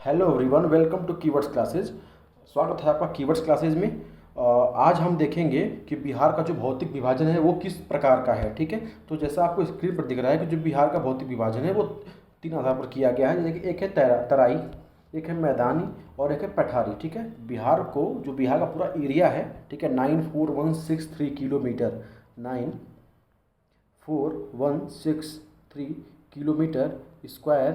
Hello everyone, welcome to keywords classes. स्वागत है आपका कीवर्ड्स क्लासेज में। आज हम देखेंगे कि बिहार का जो भौतिक विभाजन है वो किस प्रकार का है। ठीक है, तो जैसा आपको स्क्रीन पर दिख रहा है कि जो बिहार का भौतिक विभाजन है वो तीन आधार पर किया गया है। जैसे कि एक है तराई, एक है मैदानी और एक है पठारी। ठीक है, बिहार का पूरा एरिया है, ठीक है, 94163 किलोमीटर, 94163 किलोमीटर स्क्वायर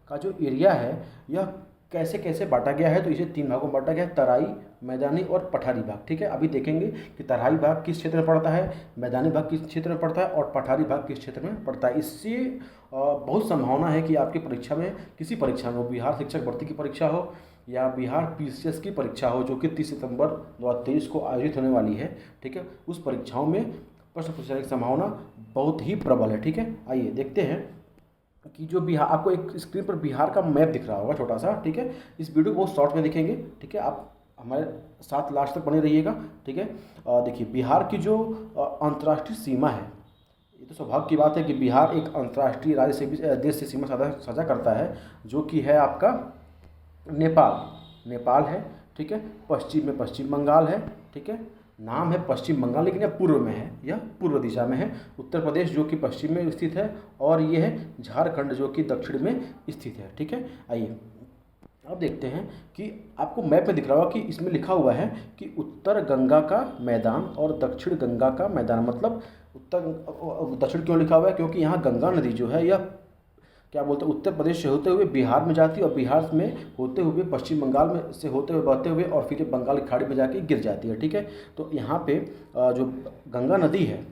का जो एरिया है, यह कैसे कैसे बांटा गया है। तो इसे तीन भागों में बांटा गया है, तराई, मैदानी और पठारी भाग। ठीक है, अभी देखेंगे कि तराई भाग किस क्षेत्र में पड़ता है, मैदानी भाग किस क्षेत्र में पड़ता है और पठारी भाग किस क्षेत्र में पड़ता है। इससे बहुत संभावना है कि आपकी परीक्षा में, किसी परीक्षा में, वो बिहार शिक्षक भर्ती की परीक्षा हो या बिहार पीसीएस की परीक्षा हो, जो कि 30 सितंबर 2023 को आयोजित होने वाली है। ठीक है, उस परीक्षाओं में प्रश्न पूछने की संभावना बहुत ही प्रबल है। ठीक है, आइए देखते हैं कि जो बिहार, आपको एक स्क्रीन पर बिहार का मैप दिख रहा होगा छोटा सा। ठीक है, इस वीडियो को बहुत शॉर्ट में देखेंगे। ठीक है, आप हमारे साथ लास्ट तक बने रहिएगा। ठीक है, देखिए बिहार की जो अंतर्राष्ट्रीय सीमा है, ये तो सौभाग्य की बात है कि बिहार एक अंतर्राष्ट्रीय राज्य से भी, देश से सीमा साझा करता है, जो कि है आपका नेपाल है। ठीक है, पश्चिम में पश्चिम बंगाल है। ठीक है, नाम है पश्चिम बंगाल लेकिन यह पूर्व में है, यह पूर्व दिशा में है। उत्तर प्रदेश जो कि पश्चिम में स्थित है और ये है झारखंड जो कि दक्षिण में स्थित है। ठीक है, आइए अब देखते हैं कि आपको मैप में दिख रहा होगा कि इसमें लिखा हुआ है कि उत्तर गंगा का मैदान और दक्षिण गंगा का मैदान। मतलब उत्तर दक्षिण क्यों लिखा हुआ है, क्योंकि यहाँ गंगा नदी जो है यह क्या बोलते हैं, उत्तर प्रदेश से होते हुए बिहार में जाती है और बिहार में होते हुए पश्चिम बंगाल में से होते हुए बहते हुए और फिर बंगाल की खाड़ी में जाके गिर जाती है। ठीक है, तो यहाँ पे जो गंगा नदी है,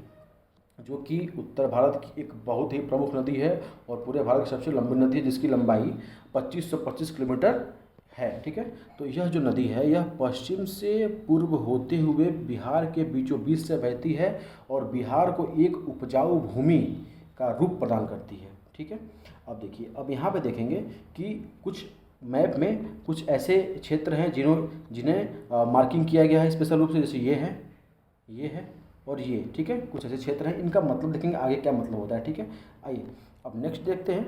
जो कि उत्तर भारत की एक बहुत ही प्रमुख नदी है और पूरे भारत की सबसे लंबी नदी है, जिसकी लंबाई 2525 किलोमीटर है। ठीक है, तो यह जो नदी है यह पश्चिम से पूर्व होते हुए बिहार के बीचों बीच से बहती है और बिहार को एक उपजाऊ भूमि का रूप प्रदान करती है। ठीक है, अब देखिए, अब यहाँ पे देखेंगे कि कुछ मैप में कुछ ऐसे क्षेत्र हैं जिन्हें मार्किंग किया गया है स्पेशल रूप से, जैसे ये है और ये। ठीक है, कुछ ऐसे क्षेत्र हैं, इनका मतलब देखेंगे आगे क्या मतलब होता है। ठीक है, आइए अब नेक्स्ट देखते हैं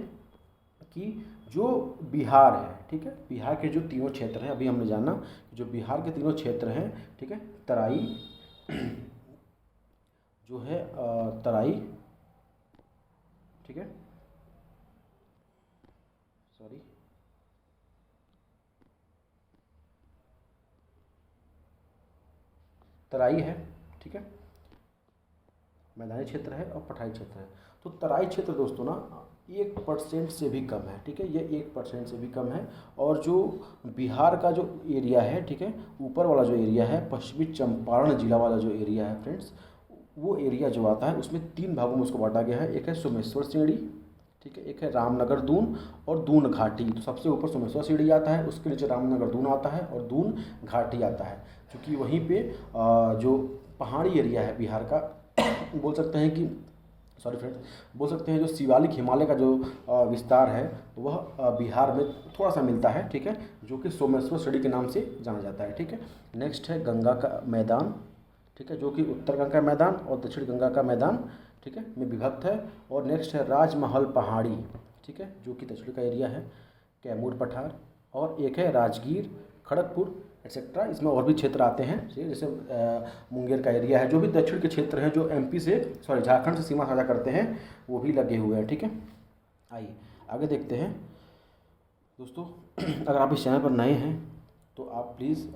कि जो बिहार है, ठीक है, बिहार के जो तीनों क्षेत्र हैं, अभी हमने जाना जो बिहार के तीनों क्षेत्र हैं। ठीक है, तराई जो है तराई, ठीक है, सॉरी, तराई है। ठीक है, मैदानी क्षेत्र है और पठारी क्षेत्र है। तो तराई क्षेत्र दोस्तों ना 1% से भी कम है। ठीक है, ये 1% से भी कम है। और जो बिहार का जो एरिया है, ठीक है, ऊपर वाला जो एरिया है, पश्चिमी चंपारण जिला वाला जो एरिया है फ्रेंड्स, वो एरिया जो आता है उसमें तीन भागों में उसको बांटा गया है। एक है सोमेश्वर सीढ़ी, ठीक है, एक है रामनगर दून और दून घाटी। तो सबसे ऊपर सोमेश्वर सीढ़ी आता है, उसके नीचे रामनगर दून आता है और दून घाटी आता है, क्योंकि वहीं पे जो पहाड़ी एरिया है बिहार का, बोल सकते हैं कि, सॉरी फ्रेंड्स, बोल सकते हैं जो शिवालिक हिमालय का जो विस्तार है वह बिहार में थोड़ा सा मिलता है। ठीक है, जो कि सोमेश्वर सीढ़ी के नाम से जाना जाता है। ठीक है, नेक्स्ट है गंगा का मैदान, ठीक है, जो कि उत्तर गंगा का मैदान और दक्षिण गंगा का मैदान, ठीक है, में विभक्त है। और नेक्स्ट है राजमहल पहाड़ी, ठीक है, जो कि दक्षिण का एरिया है, कैमूर पठार। और एक है राजगीर, खड़गपुर एक्सेट्रा। इसमें और भी क्षेत्र आते हैं, जैसे मुंगेर का एरिया है, जो भी दक्षिण के क्षेत्र हैं, जो एमपी से, सॉरी, झारखंड से सीमा साझा करते हैं, वो भी लगे हुए हैं। ठीक है, आइए आगे देखते हैं दोस्तों। अगर आप इस चैनल पर नए हैं तो आप प्लीज़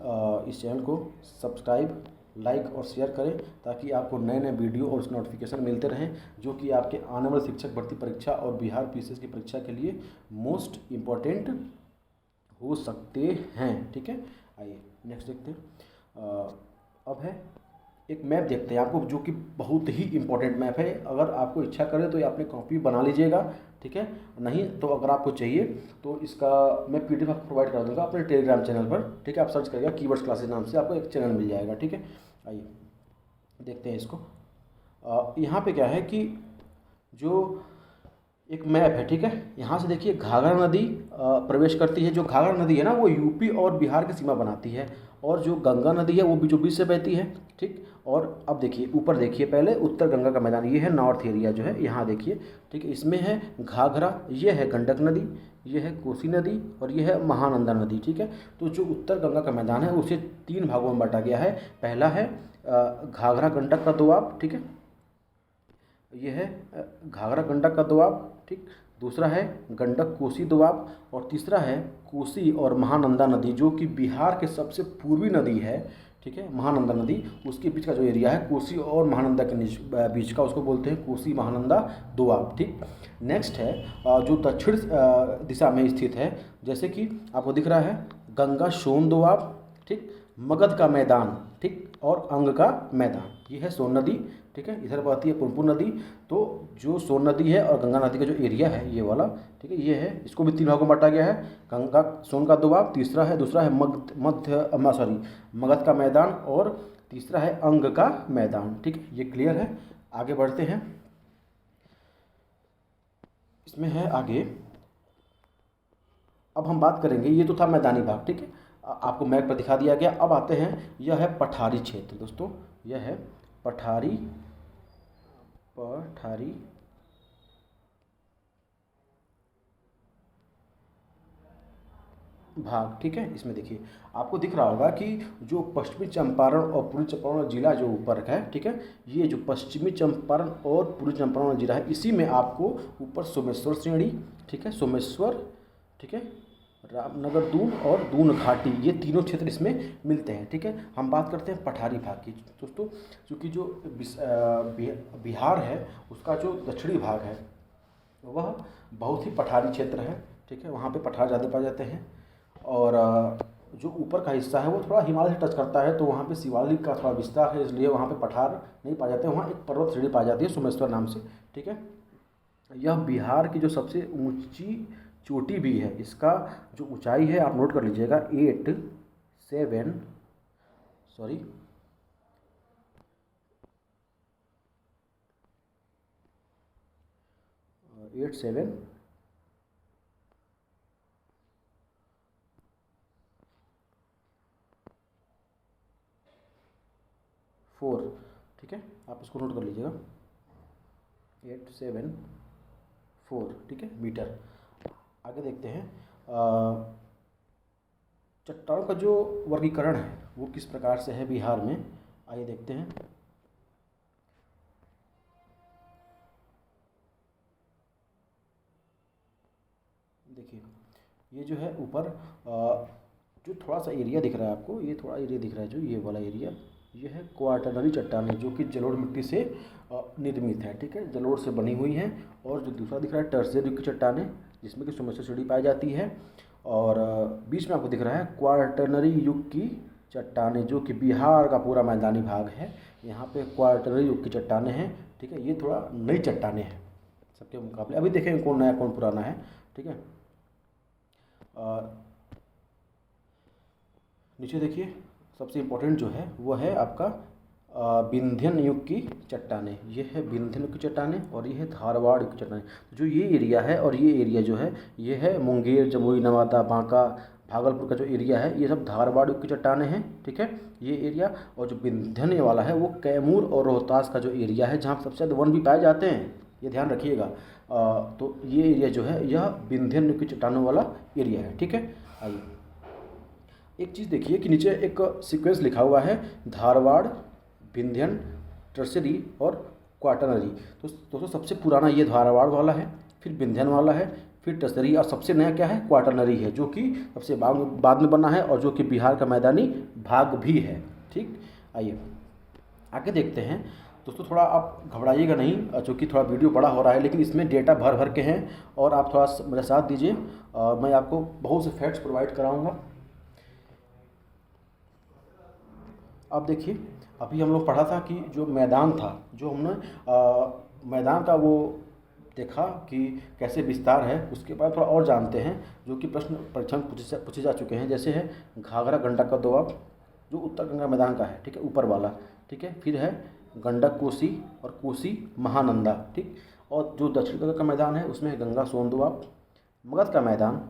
इस चैनल को सब्सक्राइब, लाइक और शेयर करें, ताकि आपको नए नए वीडियो और उसके नोटिफिकेशन मिलते रहें, जो कि आपके आने वाले शिक्षक भर्ती परीक्षा और बिहार पीसीएस की परीक्षा के लिए मोस्ट इम्पॉर्टेंट हो सकते हैं। ठीक है, आइए नेक्स्ट देखते हैं। अब है एक मैप देखते हैं आपको, जो कि बहुत ही इम्पोर्टेंट मैप है। अगर आपको इच्छा करे तो ये अपनी कॉपी बना लीजिएगा। ठीक है, नहीं तो अगर आपको चाहिए तो इसका मैं पीडीएफ आपको प्रोवाइड कर दूंगा अपने टेलीग्राम चैनल पर। ठीक है, आप सर्च करिएगा कीवर्ड्स क्लासेस नाम से, आपको एक चैनल मिल जाएगा। ठीक है, आइए देखते हैं इसको। यहाँ पे क्या है कि जो एक मैप है, ठीक है। यहाँ से देखिए घाघरा नदी प्रवेश करती है। जो घाघरा नदी है ना वो यूपी और बिहार की सीमा बनाती है, और जो गंगा नदी है वो बीचों बीच से बहती है, ठीक। और अब देखिए ऊपर देखिए, पहले उत्तर गंगा का मैदान, ये है नॉर्थ एरिया जो है, यहाँ देखिए, ठीक है। इसमें है घाघरा, ये है गंडक नदी, ये है कोसी नदी, और ये है महानंदा नदी, ठीक है। तो जो उत्तर गंगा का मैदान है उसे 3 भागों में बांटा गया है। पहला है घाघरा गंडक का दोआब, ठीक है, ये है घाघरा गंडक का दोआब, ठीक। दूसरा है गंडक कोसी दोआब, और तीसरा है कोसी और महानंदा नदी, जो कि बिहार के सबसे पूर्वी नदी है, ठीक है। महानंदा नदी, उसके बीच का जो एरिया है कोसी और महानंदा के बीच का, उसको बोलते हैं कोसी महानंदा दोआब, ठीक। नेक्स्ट है जो दक्षिण दिशा में स्थित है, जैसे कि आपको दिख रहा है गंगा सोन दोआब, ठीक, मगध का मैदान, ठीक, और अंग का मैदान, ये है सोन नदी, ठीक है। इधर बहती है पुनपुन नदी। तो जो सोन नदी है और गंगा नदी का जो एरिया है ये वाला, ठीक है, ये है, इसको भी 3 भागों में बांटा गया है। गंगा सोन का दोआब, दूसरा है मगध का मैदान, और तीसरा है अंग का मैदान, ठीक है। ये क्लियर है। आगे बढ़ते हैं, इसमें है आगे, अब हम बात करेंगे, ये तो था मैदानी भाग, ठीक है, आपको मैप पर दिखा दिया गया। अब आते हैं, यह है पठारी क्षेत्र दोस्तों, यह है पठारी भाग, ठीक है। इसमें देखिए आपको दिख रहा होगा कि जो पश्चिमी चंपारण और पूर्वी चंपारण जिला जो ऊपर है, ठीक है, ये जो पश्चिमी चंपारण और पूर्वी चंपारण जिला है, इसी में आपको ऊपर सोमेश्वर श्रेणी, ठीक है, सोमेश्वर, ठीक है, रामनगर दून और दून घाटी, ये तीनों क्षेत्र इसमें मिलते हैं, ठीक है। हम बात करते हैं पठारी भाग की दोस्तों, क्योंकि जो बिहार है उसका जो दक्षिणी भाग है वह बहुत ही पठारी क्षेत्र है, ठीक है, वहाँ पे पठार ज़्यादा पाए जाते हैं। और जो ऊपर का हिस्सा है वो थोड़ा हिमालय से टच करता है, तो वहाँ पे शिवालिक का थोड़ा विस्तार है, इसलिए वहाँ पे पठार नहीं पाए जाते हैं। वहाँ एक पर्वत श्रेणी पाई जाती है सोमेश्वर नाम से, ठीक है। यह बिहार की जो सबसे ऊंची चोटी भी है, इसका जो ऊंचाई है आप नोट कर लीजिएगा, 874, ठीक है, आप इसको नोट कर लीजिएगा, 874, ठीक है, मीटर। आगे देखते हैं चट्टानों का जो वर्गीकरण है वो किस प्रकार से है बिहार में, आइए देखते हैं। देखिए ये जो है ऊपर जो थोड़ा सा एरिया दिख रहा है आपको, ये थोड़ा एरिया दिख रहा है, जो ये वाला एरिया, ये है क्वार्टरनरी चट्टानें, जो कि जलोढ़ मिट्टी से निर्मित है, ठीक है, जलोढ़ से बनी हुई हैं। और जो दूसरा दिख रहा है टर्शियरी युग की चट्टानें, जिसमें कि सोमेश्वर श्रेणी पाई जाती है। और बीच में आपको दिख रहा है क्वार्टरनरी युग की चट्टानें, जो कि बिहार का पूरा मैदानी भाग है, यहाँ पे क्वार्टरनरी युग की चट्टानें हैं, ठीक है। ये थोड़ा नई चट्टानें हैं सबके मुकाबले, अभी देखेंगे कौन नया कौन पुराना है, ठीक है। नीचे देखिए सबसे इम्पोर्टेंट जो है वो है आपका विंध्यन युग की चट्टानें, ये है विंध्यन युग की चट्टानें, और ये है धारवाड़ युग की चट्टानें। जो ये एरिया है और ये एरिया जो है ये है मुंगेर, जमुई, नवादा, बांका, भागलपुर का जो एरिया है ये सब धारवाड़ युग की चट्टानें हैं, ठीक है, ये एरिया। और जो विंध्यन वाला है वो कैमूर और रोहतास का जो एरिया है, जहाँ सबसे ज़्यादा वन भी पाए जाते हैं, ये ध्यान रखिएगा। तो ये एरिया जो है यह विंध्यन युग की चट्टानों वाला एरिया है, ठीक है। आइए एक चीज़ देखिए कि नीचे एक सीक्वेंस लिखा हुआ है, धारवाड़, विंध्यन, टर्शियरी और क्वार्टरनरी। तो दोस्तों सबसे पुराना ये धारवाड़ वाला है, फिर विंध्यन वाला है, फिर टर्शियरी, और सबसे नया क्या है, क्वार्टरनरी है, जो कि सबसे बाद में बना है और जो कि बिहार का मैदानी भाग भी है, ठीक। आइए आगे देखते हैं दोस्तों, थोड़ा आप घबराइएगा नहीं, चूँकि थोड़ा वीडियो बड़ा हो रहा है, लेकिन इसमें डेटा भर भर के हैं और आप थोड़ा मेरा साथ दीजिए, मैं आपको बहुत से फैक्ट्स प्रोवाइड कराऊँगा। अब देखिए अभी हम लोग पढ़ा था कि जो मैदान था, जो हमने मैदान का वो देखा कि कैसे विस्तार है, उसके बाद थोड़ा और जानते हैं जो कि प्रश्न परीक्षा में पूछे जा चुके हैं। जैसे है घाघरा गंडक का दोआब, जो उत्तर गंगा मैदान का है, ठीक है, ऊपर वाला, ठीक है। फिर है गंडक कोसी और कोसी महानंदा, ठीक। और जो दक्षिण गंगा का मैदान है उसमें गंगा सोन दोआब, मगध का मैदान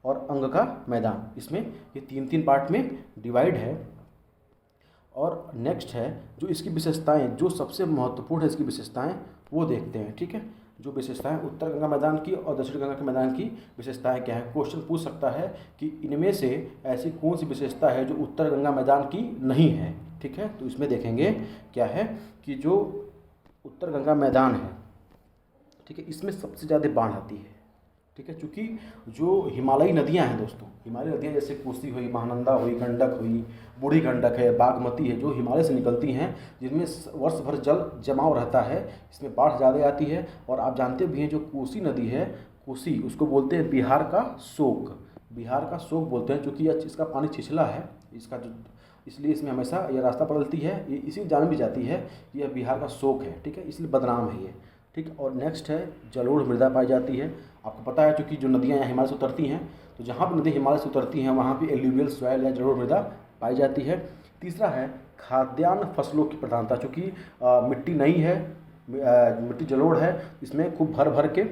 और अंग का मैदान। इसमें ये 3-3 पार्ट में डिवाइड है। और नेक्स्ट है जो इसकी विशेषताएं, जो सबसे महत्वपूर्ण है इसकी विशेषताएं, वो देखते हैं। ठीक है, जो विशेषताएं उत्तर गंगा मैदान की और दक्षिण गंगा के मैदान की विशेषताएं क्या है। क्वेश्चन पूछ सकता है कि इनमें से ऐसी कौन सी विशेषता है जो उत्तर गंगा मैदान की नहीं है। ठीक है, तो इसमें देखेंगे क्या है कि जो उत्तर गंगा मैदान है, ठीक है, इसमें सबसे ज़्यादा बाढ़ आती है। ठीक है, चूँकि जो हिमालयी नदियां हैं दोस्तों, हिमालयी नदियां जैसे कोसी हुई, महानंदा हुई, गंडक हुई, बूढ़ी गंडक है, बागमती है, जो हिमालय से निकलती हैं, जिनमें वर्ष भर जल जमाव रहता है, इसमें बाढ़ ज़्यादा आती है। और आप जानते भी हैं जो कोसी नदी है, कोसी, उसको बोलते हैं बिहार का शोक, बिहार का शोक बोलते हैं, चूँकि इसका पानी छिछला है, इसका जो, इसलिए इसमें हमेशा यह रास्ता बदलती है, ये इसी जान भी जाती है, यह बिहार का शोक है। ठीक है, इसलिए बदनाम है ये। ठीक, और नेक्स्ट है जलोढ़ मृदा पाई जाती है। आपको पता है क्योंकि जो नदियाँ यहाँ हिमालय से उतरती हैं, तो जहाँ भी नदी हिमालय से उतरती हैं वहाँ भी एल्यूवियल सॉइल या जलोढ़ मृदा पाई जाती है। तीसरा है खाद्यान्न फसलों की प्रधानता, चूँकि मिट्टी नहीं है, मिट्टी जलोढ़ है, इसमें खूब भर भर के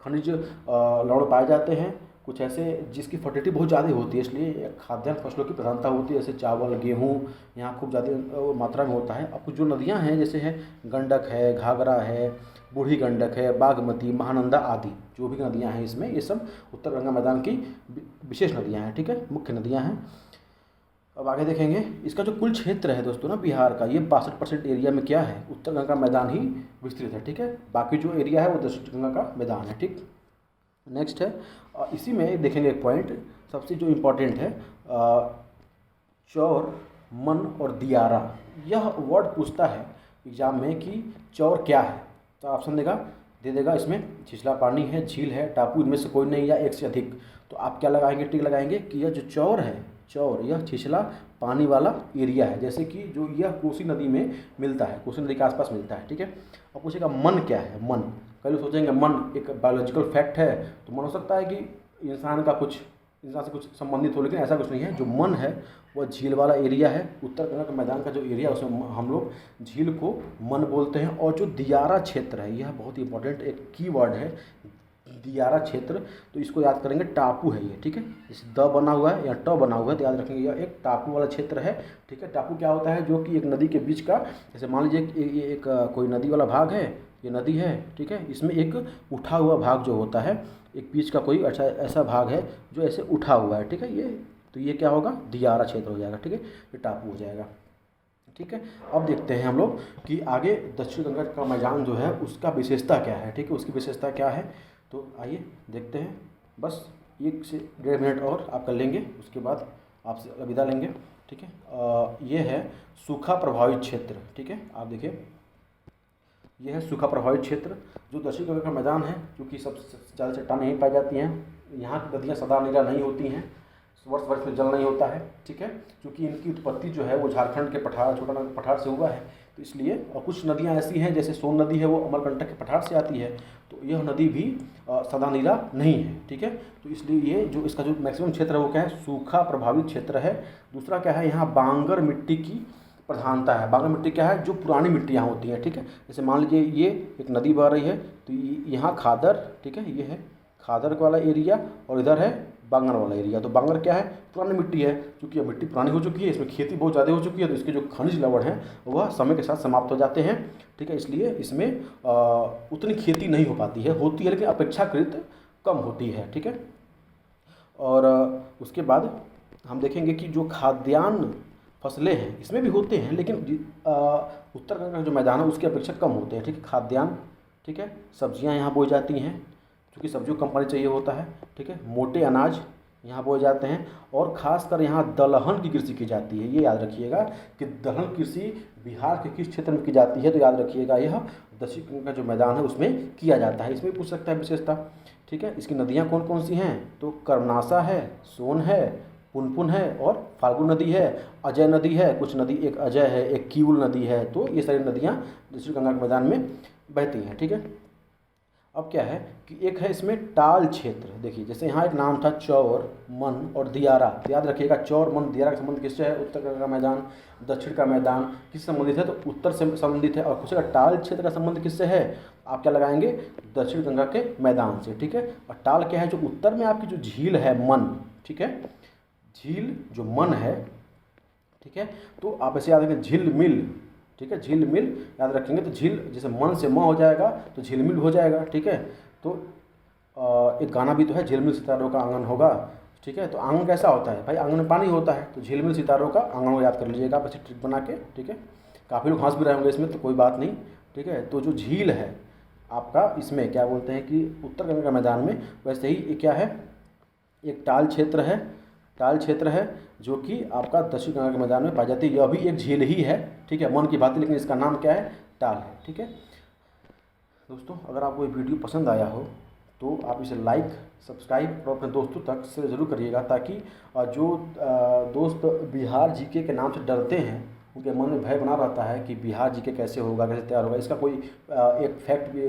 खनिज लवण पाए जाते हैं, कुछ ऐसे जिसकी फर्टिलिटी बहुत ज़्यादा होती है, इसलिए खाद्यान्न फसलों की प्रधानता होती है, जैसे चावल, गेहूँ यहाँ खूब ज़्यादा मात्रा में होता है। अब कुछ जो नदियाँ हैं जैसे है गंडक है, घाघरा है, बूढ़ी गंडक है, बागमती, महानंदा आदि जो भी नदियाँ हैं, इसमें ये सब उत्तर गंगा मैदान की विशेष नदियाँ हैं। ठीक है, मुख्य नदियाँ हैं। अब आगे देखेंगे इसका जो कुल क्षेत्र है दोस्तों ना बिहार का, ये 62% एरिया में क्या है, उत्तर गंगा मैदान ही विस्तृत है। ठीक है, बाकी जो एरिया है वो दक्षिण गंगा का मैदान है। ठीक, नेक्स्ट है इसी में देखेंगे एक पॉइंट सबसे जो इम्पोर्टेंट है, चौर, मन और दियारा। यह वर्ड पूछता है एग्जाम में कि चौर क्या है, तो ऑप्शन दे देगा इसमें छिछला पानी है, झील है, टापू, इनमें से कोई नहीं या एक से अधिक। तो आप क्या लगाएंगे, टिक लगाएंगे कि यह जो चौर है, चौर यह छिछला पानी वाला एरिया है, जैसे कि जो यह कोसी नदी में मिलता है, कोसी नदी के आसपास मिलता है। ठीक है, अब पूछेगा मन क्या है। मन, कई लोग सोचेंगे मन एक बायोलॉजिकल फैक्ट है, तो मन हो सकता है कि इंसान से कुछ संबंधित हो, लेकिन ऐसा कुछ नहीं है। जो मन है वह झील वाला एरिया है। उत्तर गंगा के मैदान का जो एरिया है उसमें हम लोग झील को मन बोलते हैं। और जो दियारा क्षेत्र है, यह बहुत ही इंपॉर्टेंट एक की वर्ड है, दियारा क्षेत्र, तो इसको याद करेंगे, टापू है ये। ठीक है, इस द बना हुआ है या ट बना हुआ है, तो याद रखेंगे यह एक टापू वाला क्षेत्र है। ठीक है, टापू क्या होता है, जो कि एक नदी के बीच का, जैसे मान लीजिए ये एक कोई नदी वाला भाग है, ये नदी है। ठीक है, इसमें एक उठा हुआ भाग जो होता है, एक बीच का कोई अच्छा ऐसा भाग है जो ऐसे उठा हुआ है। ठीक है, ये तो ये क्या होगा, दियारा क्षेत्र हो जाएगा। ठीक है, ये टापू हो जाएगा। ठीक है, अब देखते हैं हम लोग कि आगे दक्षिण गंगा का मैदान जो है उसका विशेषता क्या है। ठीक है, उसकी विशेषता क्या है, तो आइए देखते हैं। बस 1 से 1.5 मिनट और आप कर लेंगे, उसके बाद आपसे अलविदा लेंगे। ठीक है, ये है सूखा प्रभावित क्षेत्र। ठीक है, आप देखिए यह है सूखा प्रभावित क्षेत्र, जो दक्षिण गंगा का मैदान है, क्योंकि सबसे ज़्यादा चट्टानें यहीं पाई जाती हैं। यहाँ की नदियाँ सदा नीरा नहीं होती हैं, वर्ष वर्ष में जल नहीं होता है। ठीक है, क्योंकि इनकी उत्पत्ति जो है वो झारखंड के पठार, छोटा नागपुर पठार से हुआ है, तो इसलिए। और कुछ नदियाँ ऐसी हैं जैसे सोन नदी है, वो अमरकंटक के पठार से आती है, तो यह नदी भी सदा नीरा नहीं है। ठीक है, तो इसलिए ये जो इसका जो मैक्सिमम क्षेत्र है वो क्या है, सूखा प्रभावित क्षेत्र है। दूसरा क्या है, यहाँ बांगर मिट्टी की प्रधानता है। बांगर मिट्टी क्या है, जो पुरानी मिट्टी यहाँ होती है। ठीक है, जैसे मान लीजिए ये एक नदी बह रही है, तो यहाँ खादर, ठीक है, ये है खादर वाला एरिया, और इधर है बांगर वाला एरिया। तो बांगर क्या है, पुरानी मिट्टी है, क्योंकि अब मिट्टी पुरानी हो चुकी है, इसमें खेती बहुत ज़्यादा हो चुकी है, तो इसके जो खनिज लवण हैं वह समय के साथ समाप्त हो जाते हैं। ठीक है, इसलिए इसमें उतनी खेती नहीं हो पाती है, होती है लेकिन अपेक्षाकृत कम होती है। ठीक है, और उसके बाद हम देखेंगे कि जो खाद्यान्न फसलें हैं इसमें भी होते हैं, लेकिन उत्तर गंगा का जो मैदान है उसकी अपेक्षा कम होते हैं। ठीक है, खाद्यान्न, ठीक है, सब्जियां यहाँ बोई जाती हैं, क्योंकि सब्जियों को कम पानी चाहिए होता है। ठीक है, मोटे अनाज यहाँ बोए जाते हैं, और ख़ासकर यहाँ दलहन की कृषि की जाती है। ये याद रखिएगा कि दलहन कृषि बिहार के किस क्षेत्र में की जाती है, तो याद रखिएगा यह दक्षिण गंगा का जो मैदान है उसमें किया जाता है। इसमें पूछ सकता है विशेषता। ठीक है, इसकी नदियाँ कौन कौन सी हैं, तो कर्मनाशा है, सोन है, पुनपुन है, और फाल्गु नदी है, अजय नदी है, कुछ नदी, एक अजय है, एक कीउल नदी है। तो ये सारी नदियाँ दक्षिण गंगा के मैदान में बहती हैं। ठीक है, अब क्या है कि एक है इसमें टाल क्षेत्र। देखिए जैसे यहाँ एक नाम था चौर, मन और दियारा। तो याद रखिएगा चौर, मन, दियारा का संबंध किससे है? उत्तर का मैदान, दक्षिण का मैदान किस संबंधित है? तो उत्तर से संबंधित है। और पूछेगा टाल क्षेत्र का संबंध किससे है? आप क्या लगाएंगे? दक्षिण गंगा के मैदान से, ठीक है। और टाल क्या है? जो उत्तर में आपकी जो झील है मन, ठीक है, झील जो मन है, ठीक है। तो आप ऐसे याद रखें झील मिल, ठीक है, झील मिल याद रखेंगे। तो झील जैसे मन से म हो जाएगा तो झील मिल हो जाएगा, ठीक है। तो एक गाना भी तो है, झील मिल सितारों का आंगन होगा, ठीक है। तो आंगन कैसा होता है भाई? आंगन में पानी होता है। तो झील मिल सितारों का आंगन को याद कर लीजिएगा आप ऐसे ट्रिक बना के, ठीक है। काफ़ी लोग हंस भी रहे होंगे इसमें, तो कोई बात नहीं, ठीक है। तो जो झील है आपका, इसमें क्या बोलते हैं कि उत्तर गंगा के मैदान में, वैसे ही ये क्या है? एक टाल क्षेत्र है, टाल क्षेत्र है जो कि आपका दक्षिण गंगा के मैदान में पाई जाती है। यह भी एक झील ही है, ठीक है, मन की भांति, लेकिन इसका नाम क्या है? टाल है, ठीक है। दोस्तों अगर आपको ये वीडियो पसंद आया हो तो आप इसे लाइक, सब्सक्राइब और अपने दोस्तों तक शेयर ज़रूर करिएगा, ताकि जो दोस्त बिहार जीके के नाम से डरते हैं, उनके मन में भय बना रहता है कि बिहार जीके कैसे होगा, कैसे तैयार होगा। इसका कोई एक फैक्ट भी,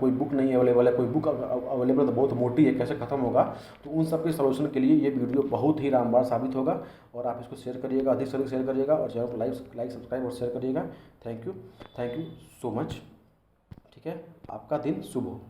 कोई बुक नहीं अवेलेबल है, कोई बुक अवेलेबल तो बहुत मोटी है, कैसे ख़त्म होगा। तो उन सब के सलूशन के लिए ये वीडियो बहुत ही रामबाण साबित होगा। और आप इसको शेयर करिएगा, अधिक से अधिक शेयर करिएगा, और चैनल को लाइक सब्सक्राइब और शेयर करिएगा। थैंक यू सो मच, ठीक है। आपका दिन शुभ हो।